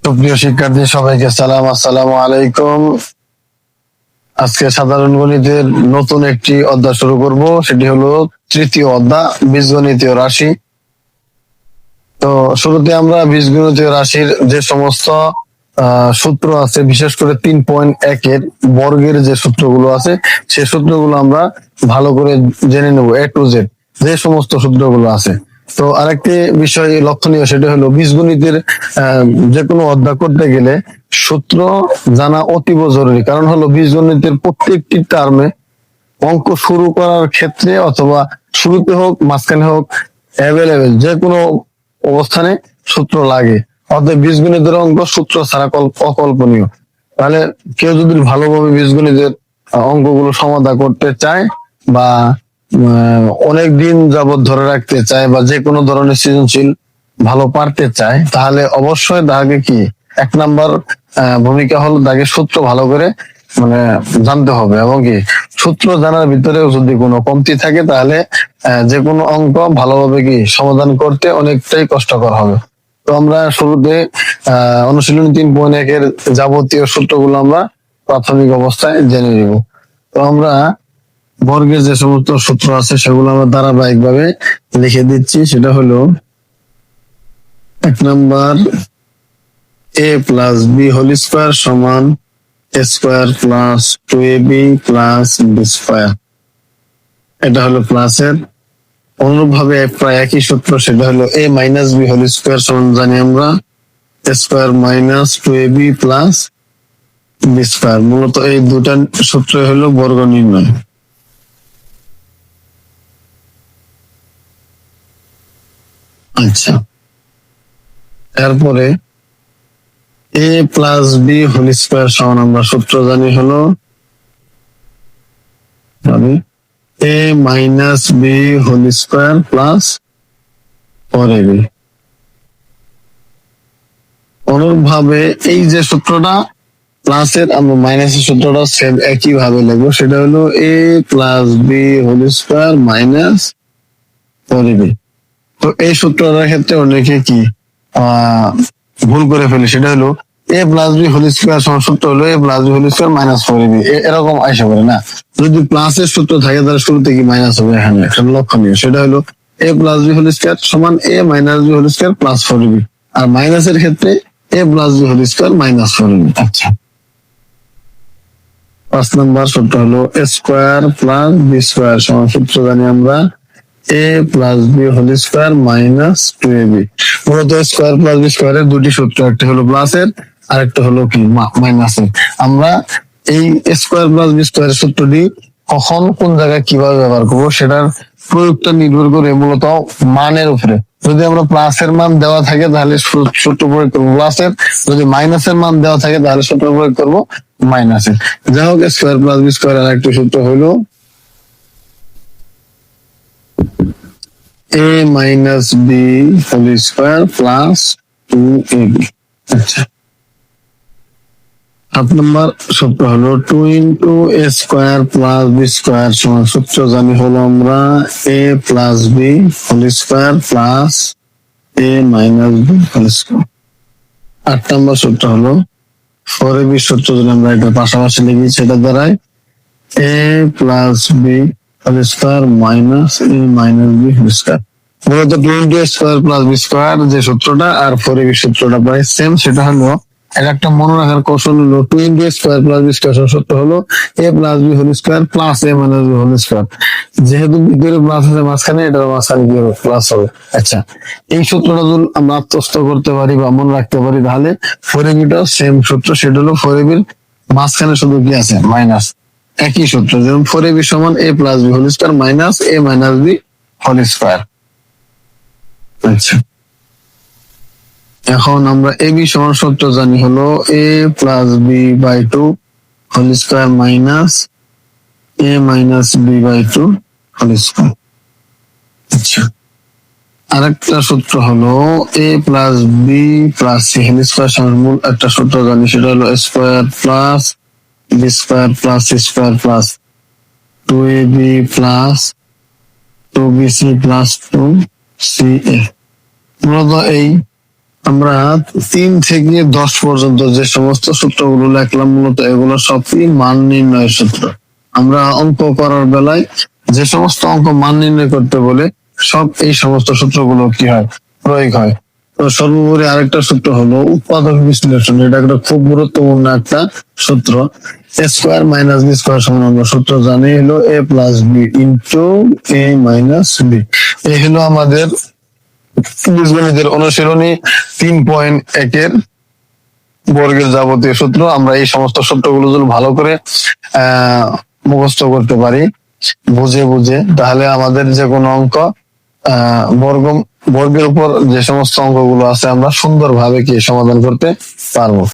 সুপ্রিয় শিক্ষার্থী সবাইকে সালাম, আসসালামু আলাইকুম। আজকে সাধারণ গণিতের নতুন একটি অধ্যায় শুরু করব, সেটি হলো তৃতীয় অধ্যায় বীজগণিতীয় রাশি। তো শুরুতে আমরা বীজগণিতীয় রাশির যে সমস্ত সূত্র আছে, বিশেষ করে 3.1 বর্গের যে সূত্রগুলো আছে সেই সূত্রগুলো আমরা ভালো করে জেনে নেব, A to Z যে সমস্ত সূত্রগুলো আছে। তো আরেকটি বিষয় লক্ষণীয়, সেটা হলো বীজগণিতের যে কোনো অধ্যায় করতে গেলে সূত্র জানা অতীব জরুরি। কারণ হলো বীজগণিতের প্রত্যেকটি টার্মে অঙ্ক শুরু করার ক্ষেত্রে অথবা শুরুতে হোক মাঝখানে হোক অ্যাভেলেবেল যে কোনো অবস্থানে সূত্র লাগে। অতএব বীজগণিতের অঙ্ক সূত্র ছাড়া অকল্পনীয়। তাহলে কেউ যদি ভালোভাবে বীজগণিতের অঙ্কগুলো সমাধান করতে চায় বা অনেক দিন যাবত ধরে রাখতে চায় বা যে কোনো ধরনের সৃজনশীল ভালো পারতে চায়, তাহলে অবশ্যই তাকে কি 1 নাম্বার ভূমিকা হলো তাকে সূত্র ভালো করে জানতে হবে। এবং কি সূত্র জানার ভিতরেও যদি কোনো কমতি থাকে তাহলে যে কোনো অঙ্ক ভালোভাবে কি সমাধান করতে অনেকটাই কষ্টকর হবে। তো আমরা শুরুতে অনুশীলনী 3.1 যাবতীয় সূত্রগুলো আমরা প্রাথমিক অবস্থায় জেনে নিব। তো আমরা বর্গের যে সমস্ত সূত্র আছে সেগুলো আমরা ধারাবাহিক ভাবে লিখে দিচ্ছি। সেটা হলো 1 number a plus b whole square সমান a square plus 2ab plus b square. এটা হলো প্লাসের। অনুরূপভাবে প্রায় একই সূত্র, সেটা হলো a minus b whole square সমান জানি আমরা a square minus 2ab plus b square. মূলত এই দুটা সূত্র হলো বর্গ নির্ণয়। আচ্ছা, এরপরে a plus b whole square সমান আমরা সূত্র জানি হলো a minus b whole square plus 4ab। অনুরূপভাবে এই যে সূত্রটা প্লাসের, আমরা মাইনাসের সূত্রটা সেম একই ভাবে লিখবো। সেটা হলো a plus b whole square minus 4ab। তো এই সূত্রটার ক্ষেত্রে অনেকে কি ভুল করে ফেলে, সেটা হলো a plus b whole square সমান সূত্র হলো a plus b whole square minus 4ab। এরকম আশা করে না, যদি প্লাসের সূত্র থাকে তাহলে শুরুতে কি মাইনাস হবে। এখানে একটা লক্ষণীয়, সেটা হলো a plus b whole square সমান a minus b whole square plus 4ab, আর মাইনাসের ক্ষেত্রে a plus b whole square minus 4ab। আচ্ছা, 5 নাম্বার সূত্র হলো a square plus b square সমান সূত্র জানি আমরা a plus b whole square minus 2ab। মূলত স্কোয়ার প্লাস বি স্কোয়ারের দুটি সূত্র, একটা হলো প্লাসের আর একটা হলো কি মাইনাসের। আমরা এই স্কোয়ার প্লাস বি স্কোয়ারের সূত্রটি কখন কোন জায়গায় কিভাবে ব্যবহার করবো সেটার প্রয়োগটা নির্ভর করে মূলত মানের উপরে। যদি আমরা প্লাসের মান দেওয়া থাকে তাহলে সূত্র প্রয়োগ করবো প্লাসের, যদি মাইনাসের মান দেওয়া থাকে তাহলে সূত্র প্রয়োগ করবো মাইনাসের। যাই হোক, স্কোয়ার প্লাস বি স্কোয়ার আর একটা সূত্র হলো a minus b whole square plus 2ab। আচ্ছা, 7 নাম্বার সূত্র হলো 2 into a square plus b square সমান সূত্র জানি হলো আমরা a plus b whole square plus a minus b whole square. 8 number সূত্র হলো 4ab সূত্র, যদি আমরা এটা পাশাপাশি লিখি সেটা দ্বারাই a plus b whole square minus a minus b whole square. মূলত 2 into a square plus b square যে সূত্রটা আর 4ab সূত্রটা প্রায় সেম। সেটা হলো একটা মনে রাখার কৌশল হলো 2 into a square plus b square সূত্র হলো a plus b whole square plus a minus b whole square. যেহেতু ভিতরে প্লাস আছে মাঝখানে, এটার মাঝখানে কি হবে প্লাস হবে। আচ্ছা, এই সূত্রটা যদি আমরা আত্মস্থ করতে পারি বা মনে রাখতে পারি তাহলে 4ab সেম সূত্র। সেটা হলো 4ab মাঝখানে শুধু কি আছে মাইনাস, একই সূত্র। যেমন 4ab সমান a plus b whole square minus a minus b whole square. আচ্ছা, এখন আমরা ab সমান সূত্র জানি হলো a plus b by 2 whole square minus a minus b by 2 whole square. আচ্ছা, আরেকটা সূত্র হলো a plus b plus c whole square সমান মূল একটা সূত্র জানি, সেটা হলো square plus b square plus c square plus 2ab plus 2bc plus 2ca। মূলত এই আমরা 3 থেকে 10 পর্যন্ত যে সমস্ত সূত্রগুলো লিখলাম মূলত এগুলো সবই মান নির্ণয়ের সূত্র। আমরা অঙ্ক করার বেলায় যে সমস্ত অঙ্ক মান নির্ণয় করতে বলে সব এই সমস্ত সূত্রগুলো কি হয়, প্রয়োগ হয়। তো সর্বোপরি আরেকটা সূত্র হলো উৎপাদক বিশ্লেষণ। এটা একটা খুব গুরুত্বপূর্ণ একটা সূত্র। এ স্কোয়ার মাইনাস বি স্কোয়ার সমান আমরা সূত্র জানি হলো এ প্লাস বি ইন্টু এ মাইনাস বি। এই হলো আমাদের বীজগণিতের অনুশীলনী 3.1 বর্গের যাবতীয় সূত্র। আমরা এই সমস্ত সূত্রগুলো যদি ভালো করে মুখস্থ করতে পারি বুঝে বুঝে, তাহলে আমাদের যে কোনো অঙ্ক বর্গের উপর যে সমস্ত অঙ্কগুলো আছে আমরা সুন্দরভাবে কি সমাধান করতে পারবো।